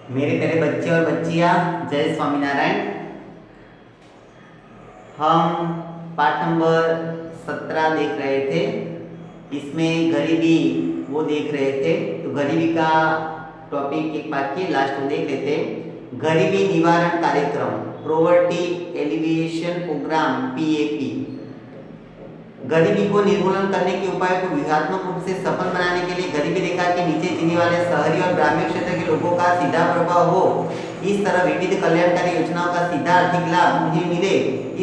मेरे प्यारे बच्चे और बच्चियां, जय स्वामीनारायण। हम पाठ नंबर 17 देख रहे थे। इसमें गरीबी वो देख रहे थे। तो गरीबी का टॉपिक एक वाक्य लास्ट में देख लेते हैं। गरीबी निवारण कार्यक्रम, पॉवर्टी एलिविएशन प्रोग्राम, पीएपी। गरीबी को निर्मूलन करने के उपाय को व्यूहात्मक रूप से सफल बनाने के लिए गरीबी रेखा के नीचे जीने वाले शहरी और ग्रामीण क्षेत्र के लोगों का सीधा प्रभाव हो, इस तरह विविध कल्याणकारी योजनाओं का सीधा आर्थिक लाभ उन्हें मिले,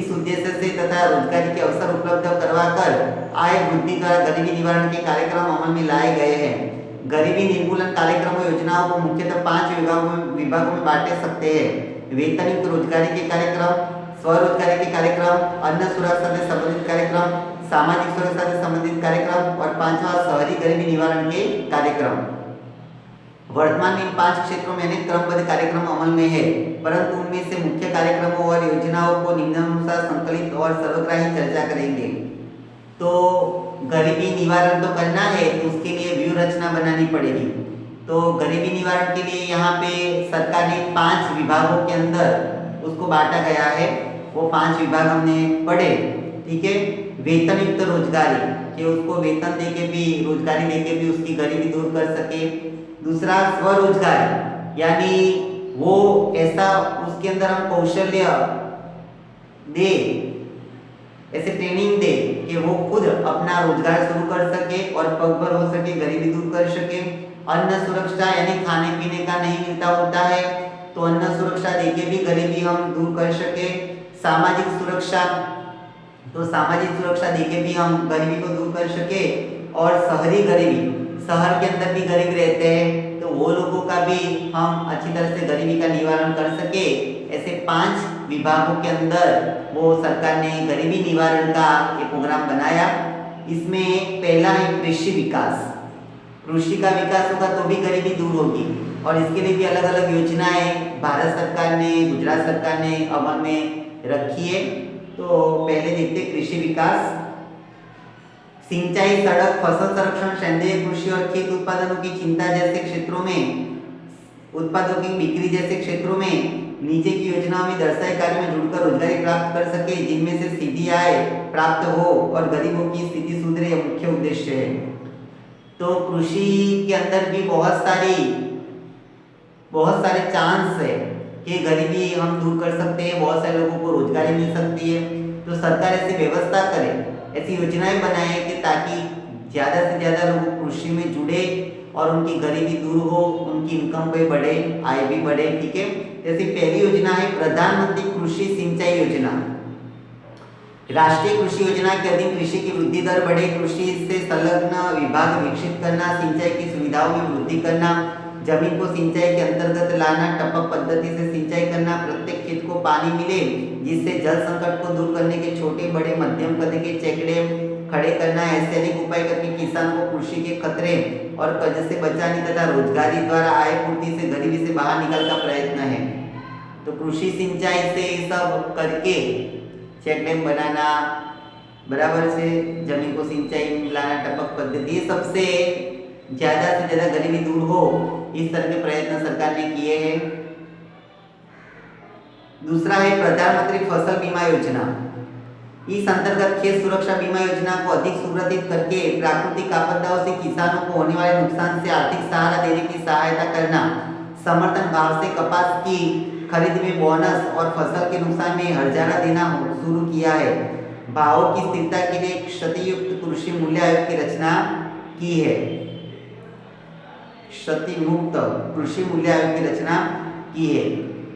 इस उद्देश्य से तथा रोजगारी के अवसर उपलब्ध करवाकर आय वृद्धि द्वारा गरीबी निवारण के कार्यक्रम अमल में लाए गए हैं। गरीबी निर्मूलन कार्यक्रमों योजनाओं को मुख्यतः 5 विभागों में बांटे सकते हैं। वेतनयुक्त रोजगारी के कार्यक्रम, स्वरोजगारी के कार्यक्रम, अन्न सुरक्षा से संबंधित कार्यक्रम, सामाजिक सुरक्षा से संबंधित कार्यक्रम और 5वां शहरी गरीबी निवारण के कार्यक्रम। वर्तमान में इन 5 क्षेत्रों में अनेक क्रमबद्ध कार्यक्रम अमल में है, परंतु उनमें से मुख्य कार्यक्रमों और योजनाओं को निम्नानुसार संकलित और सर्वग्राही चर्चा करेंगे। तो गरीबी निवारण तो करना है, तो उसके लिए व्यूह रचना बनानी पड़ेगी। तो गरीबी निवारण के लिए यहाँ पे सरकार ने 5 विभागों के अंदर उसको बांटा गया है। वो 5 विभाग हमने पढ़े, ठीक है। वेतनयुक्त रोजगारी, कि उसको वेतन देके भी, रोजगारी देके भी उसकी गरीबी दूर कर सके। दूसरा स्वरोजगारी, यानी वो ऐसा उसके अंदर हम कौशल्य दे, ऐसे ट्रेनिंग दे कि वो खुद अपना रोजगार शुरू कर सके और पगभर हो सके, गरीबी दूर कर सके। अन्न सुरक्षा, यानी खाने पीने का नहीं मिलता होता है, तो अन्न सुरक्षा देके भी गरीबी हम दूर कर सके। सामाजिक सुरक्षा, तो सामाजिक सुरक्षा देके भी हम गरीबी को दूर कर सके। और शहरी गरीबी, शहर के अंदर भी गरीब रहते हैं, तो वो लोगों का भी हम अच्छी तरह से गरीबी का निवारण कर सके। ऐसे 5 विभागों के अंदर वो सरकार ने गरीबी निवारण का एक प्रोग्राम बनाया। इसमें पहला है कृषि विकास। कृषि का विकास होगा तो भी गरीबी दूर होगी, और इसके लिए भी अलग अलग योजनाएं भारत सरकार ने, गुजरात सरकार ने अमल में रखी है। तो पहले देखते कृषि विकास। सिंचाई, सड़क, फसल संरक्षण, सेंद्रीय कृषि और खेत उत्पादनों की चिंता जैसे क्षेत्रों में, उत्पादों की बिक्री जैसे क्षेत्रों में नीचे की योजनाओं में दर्शाए कार्य में जुड़कर रोजगारी प्राप्त कर सके, जिनमें से सीधी आय प्राप्त हो और गरीबों की स्थिति सुधरे, यह मुख्य उद्देश्य है। तो कृषि के अंदर भी बहुत सारे चांस है कि गरीबी हम दूर कर सकते हैं, बहुत सारे लोगों को रोजगारी मिल सकती है। तो सरकार ऐसी व्यवस्था करे, ऐसी योजनाएं बनाए कि ताकि ज़्यादा से ज़्यादा लोग कृषि में जुड़े और उनकी गरीबी दूर हो, उनकी इनकम भी बढ़े, आय भी बढ़े, ठीक है। जैसे पहली योजना है प्रधानमंत्री कृषि सिंचाई योजना। राष्ट्रीय कृषि योजना के अधीन कृषि की वृद्धि दर बढ़े, कृषि से संलग्न विभाग विकसित करना, सिंचाई की सुविधाओं में वृद्धि करना, जमीन को सिंचाई के अंतर्गत लाना, टपक पद्धति से सिंचाई करना, प्रत्येक खेत को पानी मिले, जिससे जल संकट को दूर करने के छोटे बड़े मध्यम कद के चेकड़े खड़े करना। ऐसे अनेक उपाय करके किसान को कृषि के खतरे और कर्ज से बचाने तथा रोजगारी द्वारा आय पूर्ति से गरीबी से बाहर निकलने का प्रयत्न है। तो कृषि सिंचाई से सब करके चेक डैम बनाना, बराबर से जमीन को सिंचाई मिलाना, टपक पद्धति, सबसे ज्यादा से ज्यादा गरीबी दूर हो, इस तरह के प्रयत्न सरकार ने किए हैं। दूसरा है प्रधानमंत्री फसल बीमा योजना। इस अंतर्गत खेत सुरक्षा बीमा योजना को अधिक सुगठित करके प्राकृतिक आपदाओं से किसानों को होने वाले नुकसान से आर्थिक सहारा देने की सहायता करना, समर्थन भाव से कपास की खरीद में बोनस और फसल के नुकसान में हर्जाना देना शुरू किया है। भावों की स्थिरता के लिए क्षतियुक्त कृषि मूल्य आयोग की रचना की है। क्षति मुक्त कृषि मूल्य आयोग की रचना की है।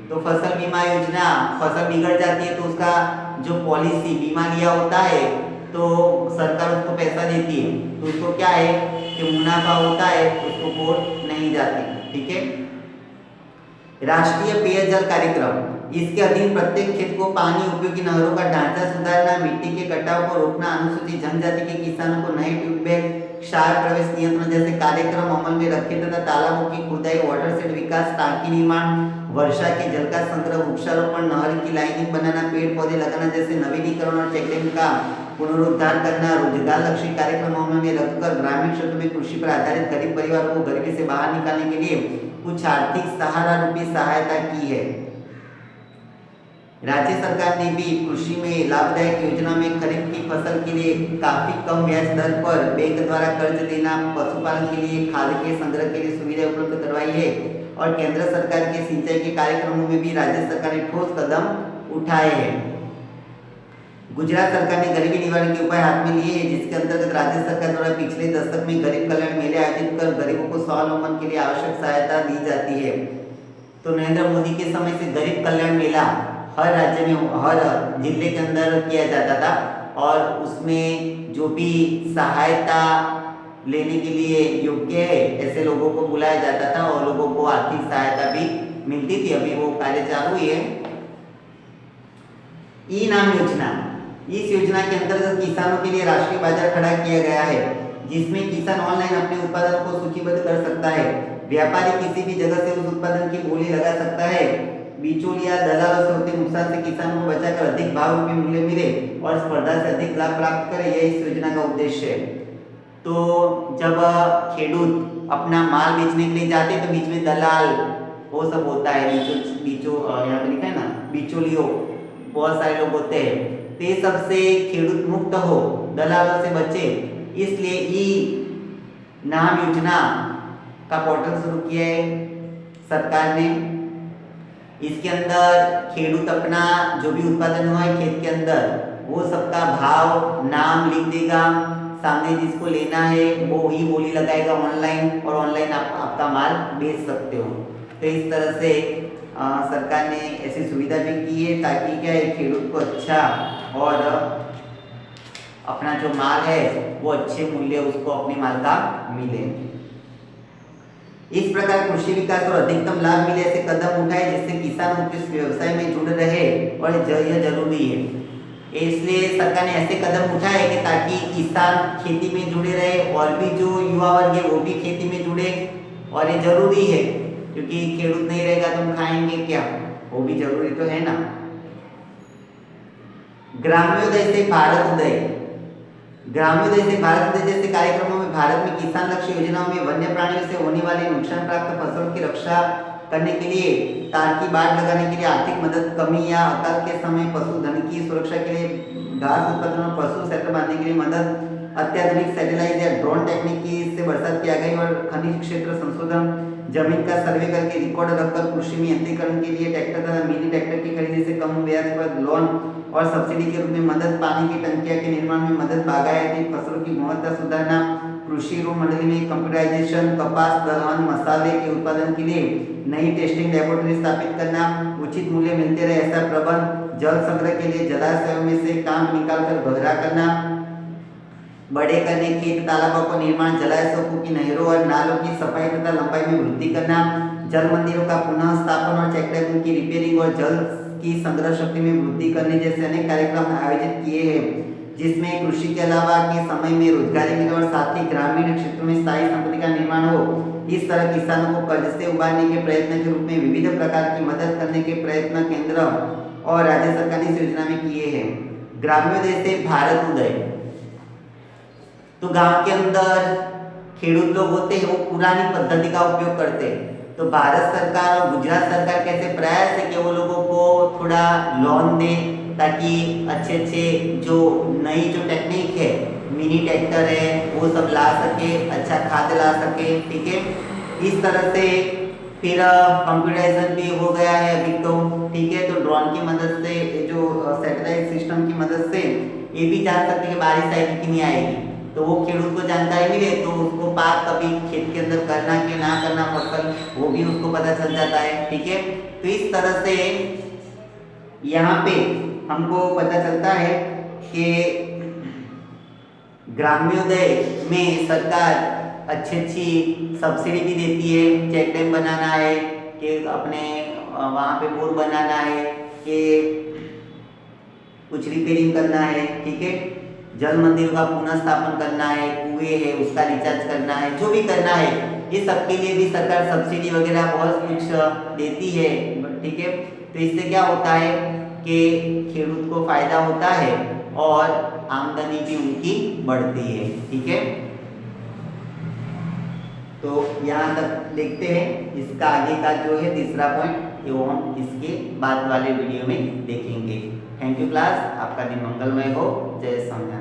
तो फसल बीमा योजना, फसल बिगड़ जाती है तो उसका जो पॉलिसी बीमा लिया होता है तो सरकार उसको पैसा देती है, तो उसको क्या है कि मुनाफा होता है, उसको वोट नहीं जाती, ठीक है। राष्ट्रीय पेयजल कार्यक्रम, इसके अधीन प्रत्येक खेत को पानी उपयोगी नहरों का ढांचा सुधारना, मिट्टी के कटाव को रोकना, अनुसूचित जनजाति के किसानों को नए ट्यूबवेल, क्षार प्रवेश नियंत्रण जैसे कार्यक्रम अमल में रखे तथा तालाबों की खुदाई, वाटर शेड विकास, टांकी निर्माण, वर्षा के जल का संग्रह, वृक्षारोपण, नहर की लाइनिंग बनाना, पेड़ पौधे लगाना जैसे नवीनीकरण और चेकडैम का पुनरुद्धार करना, रोजगार लक्ष्य कार्यक्रम अमल में रखकर ग्रामीण क्षेत्र में कृषि पर आधारित गरीब परिवारों को गरीबी से बाहर निकालने के लिए कुछ आर्थिक सहारा रूपी सहायता की है। राज्य सरकार ने भी कृषि में लाभदायक योजना में खरीफ की फसल के लिए काफी कम ब्याज दर पर बैंक द्वारा कर्ज देना, पशुपालन के लिए खाद के संग्रह के लिए सुविधा उपलब्ध करवाई है और केंद्र सरकार के सिंचाई के कार्यक्रमों में भी राज्य सरकार ने ठोस कदम उठाए हैं। गुजरात सरकार ने गरीबी निवारण के उपाय हाथ में लिए हैं, जिसके अंतर्गत राज्य सरकार द्वारा पिछले दशक में गरीब कल्याण मेले आयोजित कर गरीबों को स्वावलंबन के लिए आवश्यक सहायता दी जाती है। तो नरेंद्र मोदी के समय से गरीब कल्याण मेला हर राज्य में, हर जिले के अंदर किया जाता था और उसमें जो भी सहायता लेने के लिए योग्य है ऐसे लोगों को बुलाया जाता था और लोगों को आर्थिक सहायता भी मिलती थी। अभी वो कार्य चालू ही है। ई नाम योजना, इस योजना के अंतर्गत किसानों के लिए राष्ट्रीय बाजार खड़ा किया गया है, जिसमें किसान ऑनलाइन अपने उत्पादन को सूचीबद्ध कर सकता है। व्यापारी किसी भी जगह से उस उत्पादन की बोली लगा सकता है। बिचौलिया दलालों से होते नुकसान से किसानों को बचाकर अधिक भाव रूपी मूल्य मिले और स्पर्धा से अधिक लाभ प्राप्त करे, यह इस योजना का उद्देश्य है। तो जब खेडूत अपना माल बेचने के लिए जाते तो बीच में दलाल वो सब होता है, यहाँ पे लिखा है ना, बिचौलियों बहुत सारे लोग होते हैं। तो ये सबसे खेडूत मुक्त हो, दलालों से बचे, इसलिए ई नाम योजना का पोर्टल शुरू किया है सरकार ने। इसके अंदर खेडूत अपना जो भी उत्पादन हुआ है खेत के अंदर वो सबका भाव नाम लिख देगा, सामने जिसको लेना है वो ही बोली लगाएगा ऑनलाइन और ऑनलाइन आप आपका माल बेच सकते हो। तो इस तरह से सरकार ने ऐसी सुविधा भी की है ताकि क्या है खेडूत को अच्छा और अपना जो माल है वो अच्छे मूल्य उसको अपने माल का मिले। इस प्रकार कृषि विकास और अधिकतम लाभ मिले ऐसे कदम उठाए जिससे किसान इस व्यवसाय में जुड़ रहे और यह जरूरी है। इसलिए सरकार ने ऐसे कदम उठाए कि ताकि किसान खेती में जुड़े रहे और भी जो युवा वर्ग है वो भी खेती में जुड़े, और ये जरूरी है क्योंकि खेडूत नहीं रहेगा तो हम खाएंगे क्या, वो भी जरूरी तो है ना। ग्राम्योदय से भारतोदय, ग्राम्योदय से भारतोदय जैसे कार्यक्रमों में भारत में किसान लक्ष्य योजनाओं में वन्य प्राणियों से होने वाले नुकसान प्राप्त फसलों की रक्षा करने के लिए, तार की बाड़ लगाने के लिए आर्थिक मदद, कमी या अकाल के समय पशुधन की सुरक्षा के लिए, घास उत्पादन और पशु सेंटर बांधने के लिए मदद, अत्याधुनिक सैटेलाइट या ड्रोन टेक्निक की से बरसात की आगाही और खनिज क्षेत्र संशोधन, जमीन का सर्वे करके रिकॉर्ड रखकर कृषि में यंत्रीकरण के लिए ट्रैक्टर तथा मिनी ट्रैक्टर की खरीदी से कम ब्याज पर लोन और सब्सिडी के रूप में मदद, पानी की टंकियां के निर्माण में मदद, बागायती फसलों की गुणवत्ता सुधारना, कृषि ऋण मंडली में कंप्यूटराइजेशन, कपास, दलहन, मसाले के उत्पादन के लिए नई टेस्टिंग लैबोरेटरी स्थापित करना, उचित मूल्य मिलते रहे ऐसा प्रबंध, जल संग्रह के लिए जलाशयों में से काम निकालकर गहरा करना, बड़े करने खेत तालाबों को निर्माण, जलाशयों की नहरों और नालों की सफाई तथा लंबाई में वृद्धि करना, जल मंदिरों का पुनः स्थापन और चेकडैम की रिपेयरिंग और जल की संग्रह शक्ति में वृद्धि करने जैसे अनेक कार्यक्रम आयोजित किए हैं, जिसमें कृषि के अलावा के समय में रोजगारी मिले और साथ ही ग्रामीण क्षेत्रों में स्थायी संपत्ति का निर्माण हो। इस तरह किसानों को कर्ज से उबारने के प्रयत्न के रूप में विविध प्रकार की मदद करने के प्रयत्न केंद्र और राज्य सरकार ने इस योजना में किए हैं। ग्राम्योदय से भारतोदय, तो गांव के अंदर खेडूत लोग होते हैं वो पुरानी पद्धति का उपयोग करते हैं, तो भारत सरकार और गुजरात सरकार कैसे प्रयास है कि वो लोगों को थोड़ा लोन दे ताकि अच्छे अच्छे जो नई जो टेक्निक है, मिनी ट्रैक्टर है वो सब ला सके, अच्छा खाद ला सके, ठीक है। इस तरह से फिर कंप्यूटराइजेशन भी हो गया है अभी तो, ठीक है। तो ड्रोन की मदद से, जो सैटेलाइट सिस्टम की मदद से ये भी जान सकते कि बारिश आएगी कि नहीं आएगी, तो वो खेडूत को जानकारी मिले तो उसको पाक कभी खेत के अंदर करना कि ना करना फसल, वो भी उसको पता चल जाता है, ठीक है। तो इस तरह से यहाँ पे हमको पता चलता है कि ग्राम्योदय में सरकार अच्छी सब्सिडी भी देती है, चेक डैम बनाना है कि अपने वहाँ पे बोर बनाना है कि कुछ रिपेयरिंग करना है, ठीक है। जल मंदिर का पुनः स्थापन करना है, कुएं है उसका रिचार्ज करना है, जो भी करना है ये सबके लिए भी सरकार सब्सिडी वगैरह बहुत कुछ देती है, ठीक है। तो इससे क्या होता है कि खेडूत को फायदा होता है और आमदनी भी उनकी बढ़ती है, ठीक है। तो यहाँ तक देखते हैं, इसका आगे का जो है तीसरा पॉइंट ये हम इसके बाद वाले वीडियो में देखेंगे। थैंक यू क्लास, आपका दिन मंगलमय हो। जय स्वामी।